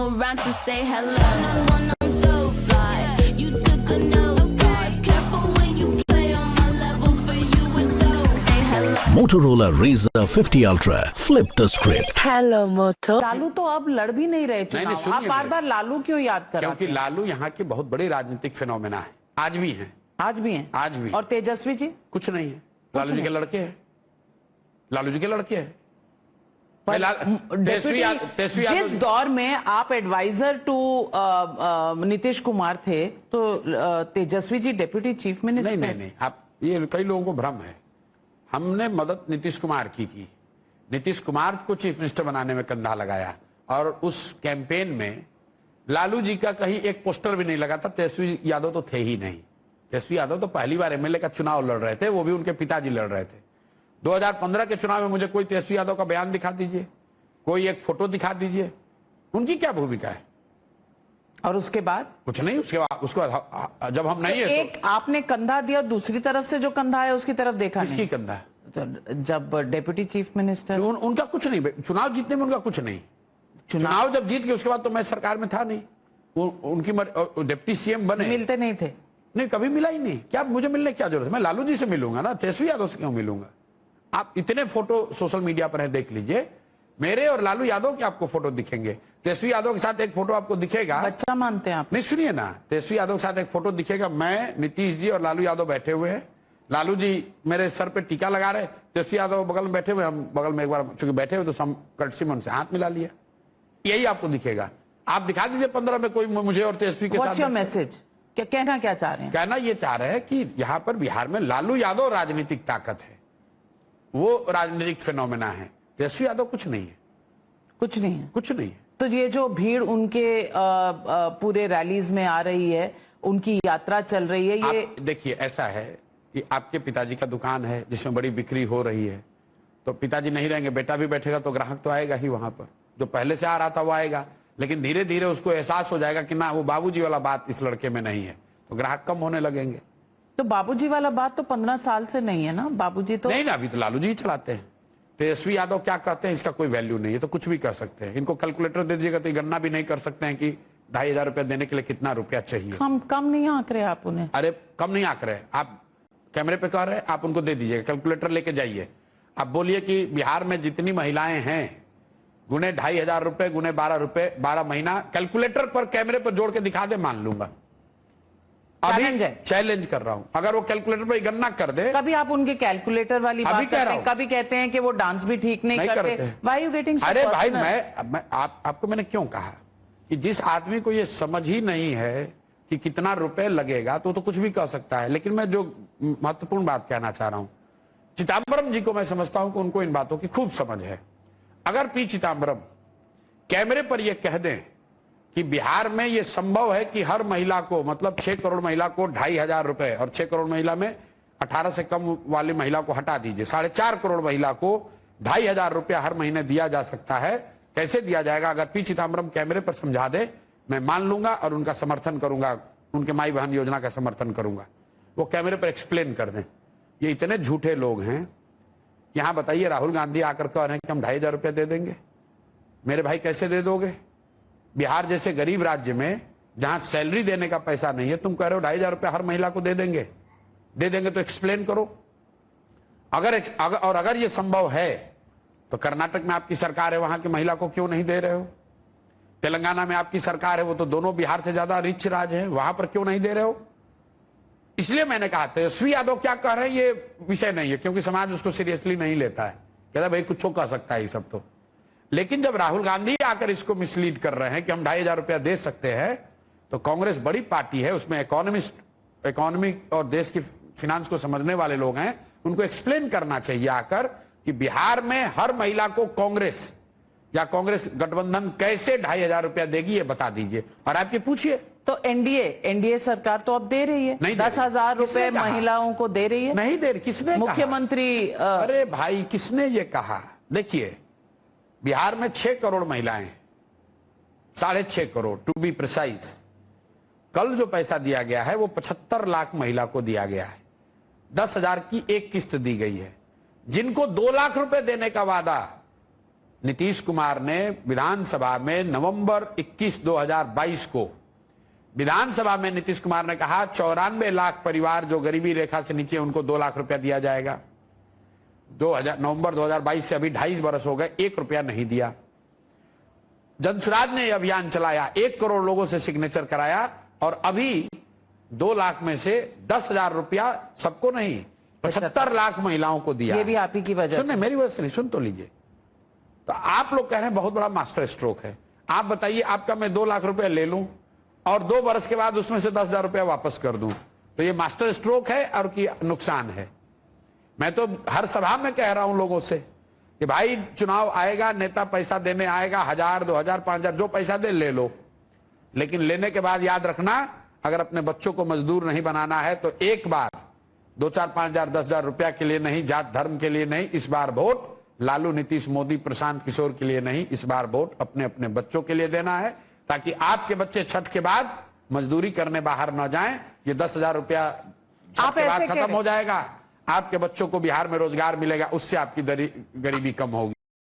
around to say hello. One-on-one, I'm so fly. You took a nosedive. Careful when you play on my level. For you, it's so. Hey, hello. Motorola Razr 50 Ultra. Flip the script. Hello Moto. Lalu तो अब लड़ भी नहीं रहे नहीं, चुनाव। आप बार बार लालू क्यों याद कर रहे हैं? क्योंकि लालू यहाँ के बहुत बड़े राजनीतिक फिनोमेना है, आज भी हैं। आज भी हैं। आज भी। और तेजस्वी जी कुछ नहीं है, लालू जी के लड़के हैं। लालू जी के लड़के हैं। तेजस्वी जिस दौर में आप एडवाइजर टू नीतीश कुमार थे तो Tejashwi ji deputy chief minister. नहीं, आप ये कई लोगों को भ्रम है। हमने मदद नीतीश कुमार की नीतीश कुमार को चीफ मिनिस्टर बनाने में कंधा लगाया और उस कैंपेन में लालू जी का कहीं एक पोस्टर भी नहीं लगा था। तेजस्वी यादव तो थे ही नहीं। तेजस्वी यादव तो पहली बार एमएलए का चुनाव लड़ रहे थे, वो भी उनके पिताजी लड़ रहे थे। 2015 के चुनाव में मुझे कोई तेजस्वी यादव का बयान दिखा दीजिए, कोई एक फोटो दिखा दीजिए, उनकी क्या भूमिका है। और उसके बाद कुछ नहीं। उसके बाद जब हम नहीं है एक तो आपने कंधा दिया, दूसरी तरफ से जो कंधा है उसकी तरफ देखा नहीं। किसकी कंधा? तो जब डिप्टी चीफ मिनिस्टर उनका कुछ नहीं। चुनाव जीतने में उनका कुछ नहीं। चुनाव जब जीत गए उसके बाद तो मैं सरकार में था नहीं। उनकी डिप्टी सीएम बने, मिलते नहीं थे। नहीं, कभी मिला ही नहीं। क्या मुझे मिलने क्या जरूरत है? मैं लालू जी से मिलूंगा ना, तेजस्वी यादव से क्यों मिलूंगा? आप इतने फोटो सोशल मीडिया पर है, देख लीजिए। मेरे और लालू यादव के आपको फोटो दिखेंगे। तेजस्वी यादव के साथ एक फोटो आपको दिखेगा। बच्चा मानते हैं आप? नहीं, सुनिए ना, तेजस्वी यादव के साथ एक फोटो दिखेगा। मैं, नीतीश जी और लालू यादव बैठे हुए हैं। लालू जी मेरे सर पे टीका लगा रहे, तेजस्वी यादव बगल में बैठे हुए। हम बगल में एक बार चूंकि बैठे हुए तो कर्टसी में उनसे हाथ मिला लिया। यही आपको दिखेगा। आप दिखा दीजिए 15 में कोई मुझे और तेजस्वी के साथ। मैसेज क्या कहना चाह रहे हैं? कहना ये चाह रहे हैं कि यहाँ पर बिहार में लालू यादव राजनीतिक ताकत है, वो राजनीतिक फिनोमेना है। तेजस्वी यादव कुछ नहीं है। कुछ नहीं है। कुछ नहीं है। तो ये जो भीड़ उनके पूरे रैलीज में आ रही है, उनकी यात्रा चल रही है, ये देखिए ऐसा है कि आपके पिताजी का दुकान है जिसमें बड़ी बिक्री हो रही है, तो पिताजी नहीं रहेंगे, बेटा भी बैठेगा तो ग्राहक तो आएगा ही वहां पर। जो पहले से आ रहा था वो आएगा, लेकिन धीरे धीरे उसको एहसास हो जाएगा कि ना, वो बाबूजी वाला बात इस लड़के में नहीं है, तो ग्राहक कम होने लगेंगे। तो बाबूजी वाला बात तो 15 साल से नहीं है ना। बाबूजी तो नहीं ना, अभी तो लालू जी चलाते हैं। तेजस्वी यादव क्या कहते हैं इसका कोई वैल्यू नहीं है, तो कुछ भी कर सकते हैं। इनको कैलकुलेटर दे दीजिएगा तो ये गणना भी नहीं कर सकते हैं कि 2500 रुपया देने के लिए कितना रुपया चाहिए। कम नहीं आंक रहे आप उन्हें? अरे कम नहीं आंक रहे, आप कैमरे पे कह रहे हैं, आप उनको दे दीजिएगा, कैलकुलेटर लेके जाइए। आप बोलिए कि बिहार में जितनी महिलाएं हैं गुने 2500 रुपए गुने 12 रुपए 12 महीना, कैलकुलेटर पर कैमरे पर जोड़ के दिखा दे, मान लूंगा। अभी चैलेंज कर रहा हूं, अगर वो कैलकुलेटर पर गणना कर दे। कभी आप उनके कैलकुलेटर वाली बात करते हैं, कभी कहते हैं कि वो डांस भी ठीक नहीं करते। Why you getting so अरे भाई, personal? मैं आपको मैंने क्यों कहा कि जिस आदमी को ये समझ ही नहीं है कि कितना रुपए लगेगा तो कुछ भी कह सकता है। लेकिन मैं जो महत्वपूर्ण बात कहना चाह रहा हूं, चिदंबरम जी को मैं समझता हूं कि उनको इन बातों की खूब समझ है। अगर पी चिदंबरम कैमरे पर यह कह दें कि बिहार में यह संभव है कि हर महिला को, मतलब 6 करोड़ महिला को 2500 रुपए, और 6 करोड़ महिला में 18 से कम वाली महिला को हटा दीजिए, 4.5 करोड़ महिला को 2500 रुपया हर महीने दिया जा सकता है। कैसे दिया जाएगा? अगर पी चिदंबरम कैमरे पर समझा दे, मैं मान लूंगा और उनका समर्थन करूंगा, उनके माई बहन योजना का समर्थन करूंगा। वो कैमरे पर एक्सप्लेन कर दें। ये इतने झूठे लोग हैं। यहां बताइए, राहुल गांधी आकर कह रहे हैं कि हम 2500 रुपया दे देंगे। मेरे भाई कैसे दे दोगे? बिहार जैसे गरीब राज्य में जहां सैलरी देने का पैसा नहीं है, तुम कह रहे हो 2500 रुपया हर महिला को दे देंगे तो एक्सप्लेन करो। अगर ये संभव है तो कर्नाटक में आपकी सरकार है, वहां की महिला को क्यों नहीं दे रहे हो? तेलंगाना में आपकी सरकार है, वो तो दोनों बिहार से ज्यादा रिच राज्य है, वहां पर क्यों नहीं दे रहे हो? इसलिए मैंने कहा तेजस्वी यादव क्या कह रहे हैं ये विषय नहीं है, क्योंकि समाज उसको सीरियसली नहीं लेता है। कहता भाई कुछ कह सकता है ये सब तो। लेकिन जब राहुल गांधी आकर इसको मिसलीड कर रहे हैं कि हम 2500 रुपया दे सकते हैं, तो कांग्रेस बड़ी पार्टी है, उसमें इकोनॉमी और देश की फिनांस को समझने वाले लोग हैं, उनको एक्सप्लेन करना चाहिए आकर कि बिहार में हर महिला को कांग्रेस या कांग्रेस गठबंधन कैसे 2500 रुपया देगी, ये बता दीजिए। और आप ये पूछिए तो एनडीए सरकार तो अब दे रही है, 10,000 रुपए महिलाओं को दे रही है। नहीं दे रही, किसने? मुख्यमंत्री अरे भाई, किसने ये कहा? देखिए, बिहार में 6 करोड़ महिलाएं, 6.5 करोड़ टू बी प्रिसाइज। कल जो पैसा दिया गया है वो 75 लाख महिला को दिया गया है। 10,000 की एक किस्त दी गई है। जिनको 2 लाख रुपए देने का वादा नीतीश कुमार ने विधानसभा में नवंबर 21, 2022 को विधानसभा में नीतीश कुमार ने कहा 94 लाख परिवार जो गरीबी रेखा से नीचे उनको 2 लाख रुपया दिया जाएगा। नवंबर 2022 से अभी 2.5 बरस हो गए, 1 रुपया नहीं दिया। जनसुराज ने यह अभियान चलाया, 1 करोड़ लोगों से सिग्नेचर कराया और अभी 2 लाख में से 10,000 रुपया सबको नहीं 75 लाख महिलाओं को दिया। ये भी आप ही की वजह सुनने मेरी वजह से नहीं, सुन तो लीजिए। तो आप लोग कह रहे हैं बहुत बड़ा मास्टर स्ट्रोक है। आप बताइए, आपका मैं 2 लाख रुपया ले लूं और 2 बरस के बाद उसमें से 10,000 रुपया वापस कर दूं, तो ये मास्टर स्ट्रोक है और की नुकसान है। मैं तो हर सभा में कह रहा हूं लोगों से कि भाई चुनाव आएगा, नेता पैसा देने आएगा, 1,000, 2,000, 5,000 जो पैसा दे ले लो, लेकिन लेने के बाद याद रखना, अगर अपने बच्चों को मजदूर नहीं बनाना है तो एक बार 2, 4, 5,000, 10,000 रुपया के लिए नहीं, जात धर्म के लिए नहीं, इस बार वोट लालू, नीतीश, मोदी, प्रशांत किशोर के लिए नहीं, इस बार वोट अपने अपने बच्चों के लिए देना है, ताकि आपके बच्चे छठ के बाद मजदूरी करने बाहर न जाएं। ये 10,000 रुपया छठ के बाद खत्म हो जाएगा, आपके बच्चों को बिहार में रोजगार मिलेगा, उससे आपकी गरीबी कम होगी।